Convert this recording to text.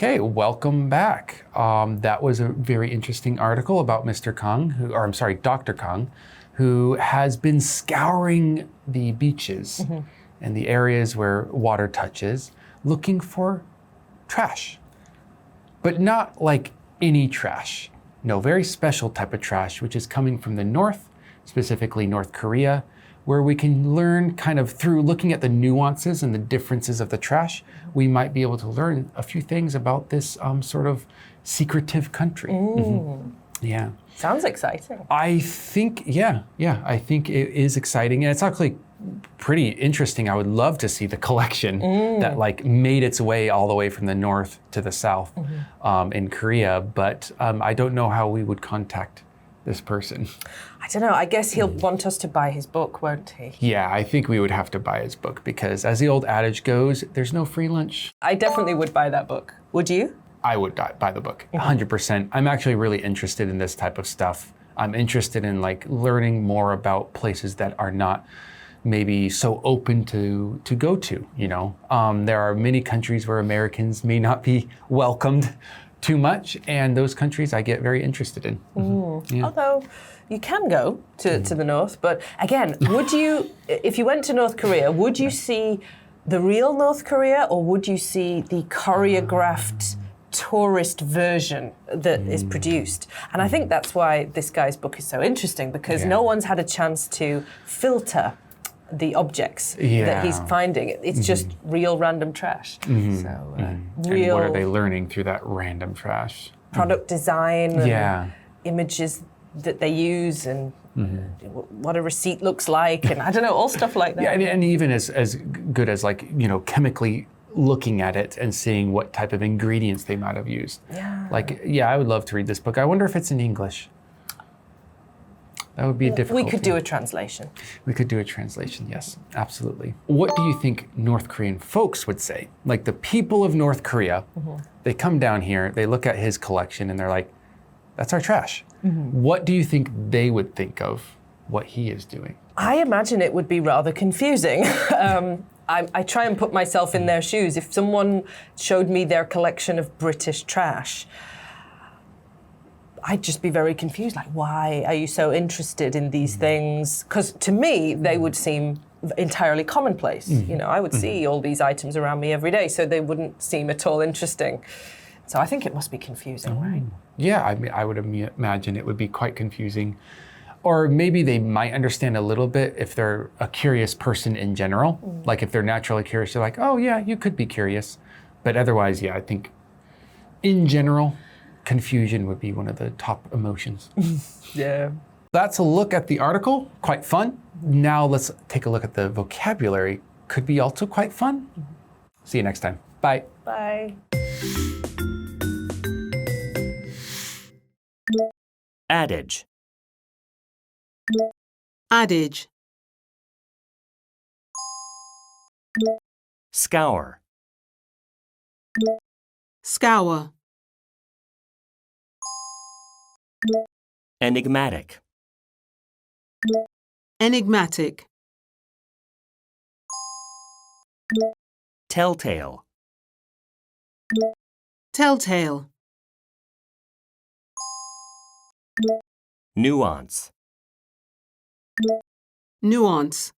Okay, welcome back. That was a very interesting article about Dr. Kang, who has been scouring the beaches and the areas where water touches, looking for trash. But not like any trash. No, very special type of trash, which is coming from the north, specifically North Korea, where we can learn kind of through looking at the nuances and the differences of the trash, we might be able to learn a few things about this sort of secretive country. Yeah. Sounds exciting. I think I think it is exciting. And it's actually pretty interesting. I would love to see the collection that like made its way all the way from the north to the south in Korea. But I don't know how we would contact this person. I don't know. I guess he'll want us to buy his book, won't he? Yeah, I think we would have to buy his book because as the old adage goes, there's no free lunch. I definitely would buy that book. Would you? I would buy the book, 100%. I'm actually really interested in this type of stuff. I'm interested in like learning more about places that are not maybe so open to go to, you know. There are many countries where Americans may not be welcomed too much, and those countries I get very interested in. Yeah. Although you can go to the north, but again, would you, if you went to North Korea, would you see the real North Korea or would you see the choreographed tourist version that is produced? And I think that's why this guy's book is so interesting, because no one's had a chance to filter the objects that he's finding. It's just real random trash. So real. And what are they learning through that random trash? Product design, and images that they use, and what a receipt looks like, and I don't know, all stuff like that. Yeah, and even as good as like, you know, chemically looking at it and seeing what type of ingredients they might have used. Yeah. Like, I would love to read this book. I wonder if it's in English. That would be a difficult We could do a translation. We could do a translation, yes, absolutely. What do you think North Korean folks would say? Like the people of North Korea, they come down here, they look at his collection and they're like, that's our trash. What do you think they would think of what he is doing? I imagine it would be rather confusing. I try and put myself in their shoes. If someone showed me their collection of British trash, I'd just be very confused, like, why are you so interested in these things? Because to me, they would seem entirely commonplace. You know, I would see all these items around me every day, so they wouldn't seem at all interesting. So I think it must be confusing, right? Yeah, I mean, I would imagine it would be quite confusing. Or maybe they might understand a little bit if they're a curious person in general. Like if they're naturally curious, they're like, oh yeah, you could be curious. But otherwise, I think in general, confusion would be one of the top emotions. Yeah. That's a look at the article, quite fun. Now let's take a look at the vocabulary. Could be also quite fun. See you next time. Bye. Bye. Adage. Adage. Scour. Scour. Enigmatic. Enigmatic. Telltale. Telltale. Nuance. Nuance.